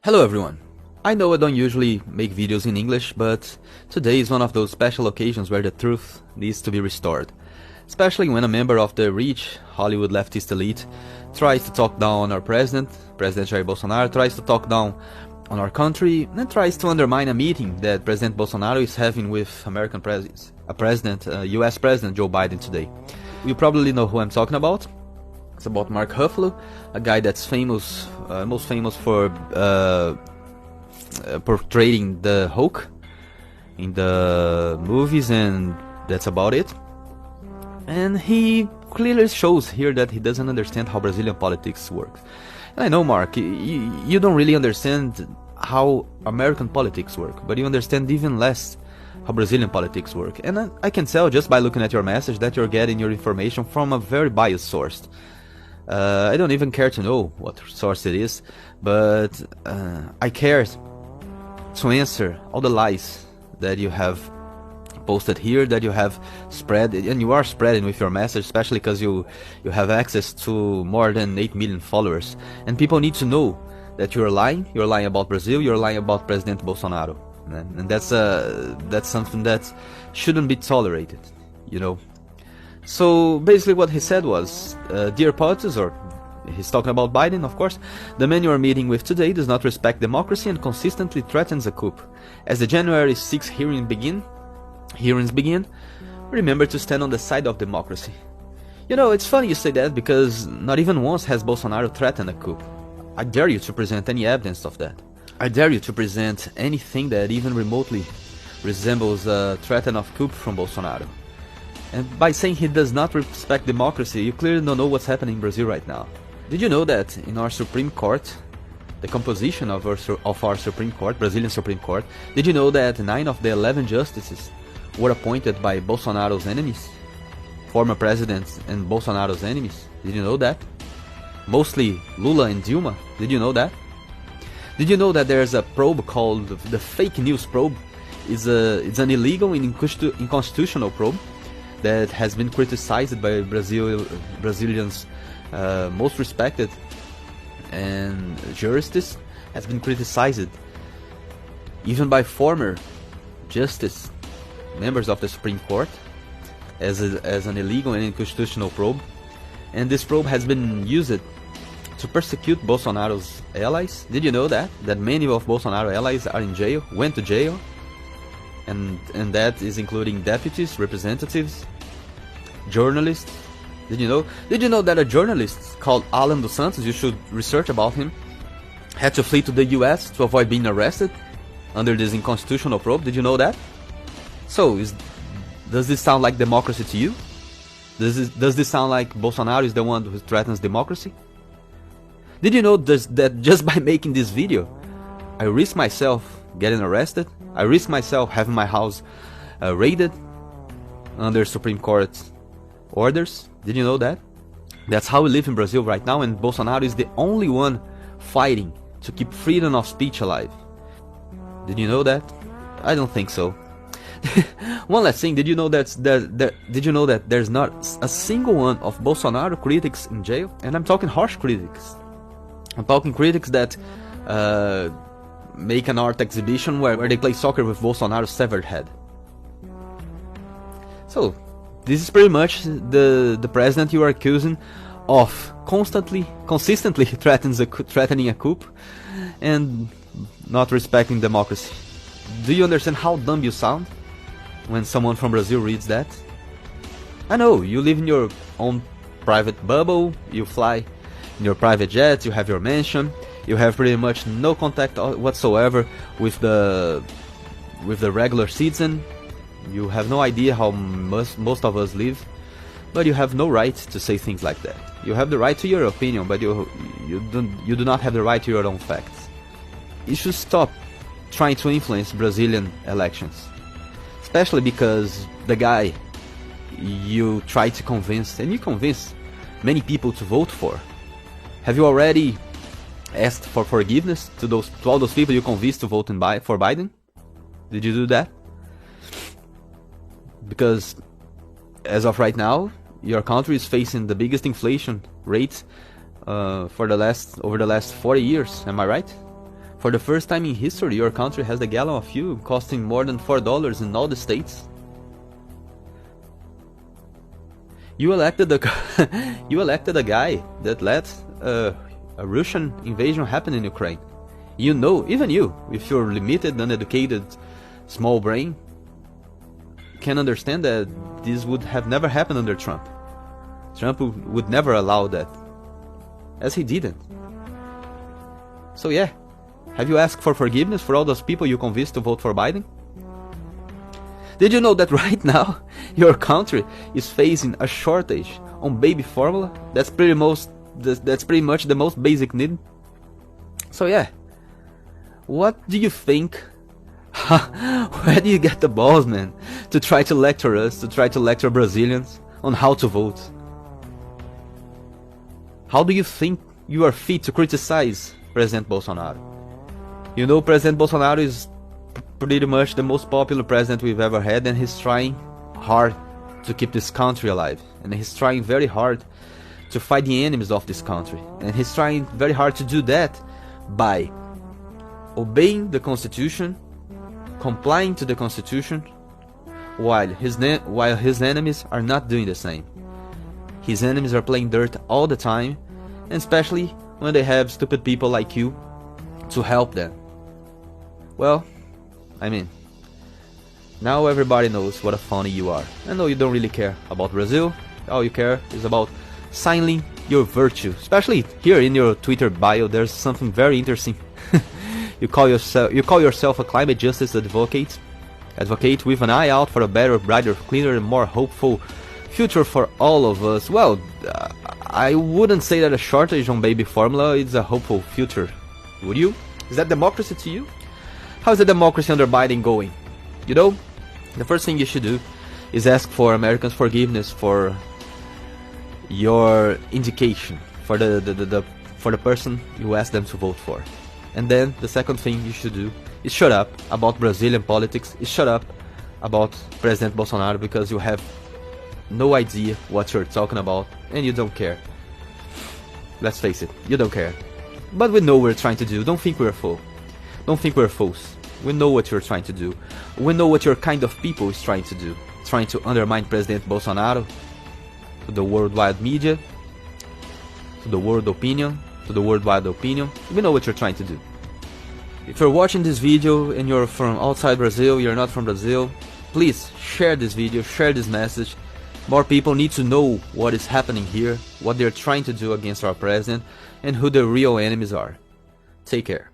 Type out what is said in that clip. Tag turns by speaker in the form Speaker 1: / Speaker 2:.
Speaker 1: Hello everyone! I know I don't usually make videos in English, but today is one of those special occasions where the truth needs to be restored. Especially when a member of the rich Hollywood leftist elite tries to talk down on our President Jair Bolsonaro, tries to talk down on our country, and tries to undermine a meeting that President Bolsonaro is having with US President Joe Biden today. You probably know who I'm talking about. It's about Mark Ruffalo, a guy that's famous, most famous for portraying the Hulk in the movies, and that's about it. And he clearly shows here that he doesn't understand how Brazilian politics works. And I know, Mark, you don't really understand how American politics work, but you understand even less how Brazilian politics work. And I can tell just by looking at your message that you're getting your information from a very biased source. I don't even care to know what source it is, but I care to answer all the lies that you have posted here, that you have spread, and you are spreading with your message, especially because you have access to more than 8 million followers, and people need to know that you're lying about Brazil, you're lying about President Bolsonaro, and that's something that shouldn't be tolerated, you know. So basically what he said was, dear POTUS, or he's talking about Biden, of course, the man you are meeting with today does not respect democracy and consistently threatens a coup. As the January 6 hearings begin, remember to stand on the side of democracy. You know, it's funny you say that, because not even once has Bolsonaro threatened a coup. I dare you to present any evidence of that. I dare you to present anything that even remotely resembles a threat of coup from Bolsonaro. And by saying he does not respect democracy, you clearly don't know what's happening in Brazil right now. Did you know that in our Supreme Court, the composition of our Supreme Court, Brazilian Supreme Court, did you know that 9 of the 11 justices were appointed by Bolsonaro's enemies? Former presidents and Bolsonaro's enemies? Did you know that? Mostly Lula and Dilma? Did you know that? Did you know that there's a probe called the fake news probe? It's an illegal and unconstitutional probe that has been criticized by Brazilians' most respected and jurists, has been criticized even by former justice members of the Supreme Court as an illegal and unconstitutional probe. And this probe has been used to persecute Bolsonaro's allies. Did you know that many of Bolsonaro's allies are in jail, went to jail? And that is including deputies, representatives, journalists. Did you know that a journalist called Alan dos Santos, you should research about him, had to flee to the US to avoid being arrested under this unconstitutional probe? Did you know that? So, does this sound like democracy to you? Does this sound like Bolsonaro is the one who threatens democracy? Did you know that just by making this video, I risk myself getting arrested? I risk myself having my house raided under Supreme Court orders? Did you know that? That's how we live in Brazil right now, and Bolsonaro is the only one fighting to keep freedom of speech alive. Did you know that? I don't think so. One last thing, did you know that there's not a single one of Bolsonaro critics in jail? And I'm talking harsh critics. I'm talking critics that make an art exhibition where they play soccer with Bolsonaro's severed head. So, this is pretty much the president you are accusing of consistently threatening a coup and not respecting democracy. Do you understand how dumb you sound when someone from Brazil reads that? I know, you live in your own private bubble, you fly in your private jet, you have your mansion, you have pretty much no contact whatsoever with the regular citizen. You have no idea how most of us live, but you have no right to say things like that. You have the right to your opinion, but you do not have the right to your own facts. You should stop trying to influence Brazilian elections, especially because the guy you try to convince, and you convince many people to vote for. Have you already asked for forgiveness to all those people you convinced to vote for Biden? Did you do that? Because as of right now, your country is facing the biggest inflation rate over the last 40 years. Am I right? For the first time in history, your country has a gallon of fuel costing more than $4 in all the states. You elected a guy that let a Russian invasion happen in Ukraine. You know, even you, with your limited, uneducated, small brain, can understand that this would have never happened under Trump. Trump would never allow that, as he didn't. So yeah, have you asked for forgiveness for all those people you convinced to vote for Biden? Did you know that right now your country is facing a shortage on baby formula? That's pretty much the most basic need. So yeah, what do you think? Where do you get the balls, man, to try to lecture us, to try to lecture Brazilians on how to vote? How do you think you are fit to criticize President Bolsonaro? You know, President Bolsonaro is pretty much the most popular president we've ever had, and he's trying hard to keep this country alive, and he's trying very hard to fight the enemies of this country, and he's trying very hard to do that by obeying the Constitution, complying to the Constitution, while his enemies are not doing the same. His enemies are playing dirt all the time, and especially when they have stupid people like you to help them. Well, I mean, now everybody knows what a phony you are. I know you don't really care about Brazil. All you care is about signaling your virtue. Especially here in your Twitter bio, there's something very interesting. You call yourself a climate justice advocate with an eye out for a better, brighter, cleaner, and more hopeful future for all of us. Well, I wouldn't say that a shortage on baby formula is a hopeful future. Would you? Is that democracy to you? How's the democracy under Biden going? You know, the first thing you should do is ask for Americans' forgiveness for your indication, for the person you asked them to vote for. And then the second thing you should do is shut up about Brazilian politics, is shut up about President Bolsonaro, because you have no idea what you're talking about and you don't care. Let's face it, you don't care. But we know what we're trying to do. Don't think we're fools. Don't think we're fools. We know what you're trying to do. We know what your kind of people is trying to do. Trying to undermine President Bolsonaro, to the worldwide media, to the world opinion, to the worldwide opinion. We know what you're trying to do. If you're watching this video and you're from outside Brazil, you're not from Brazil, please share this video, share this message. More people need to know what is happening here, what they're trying to do against our president, and who the real enemies are. Take care.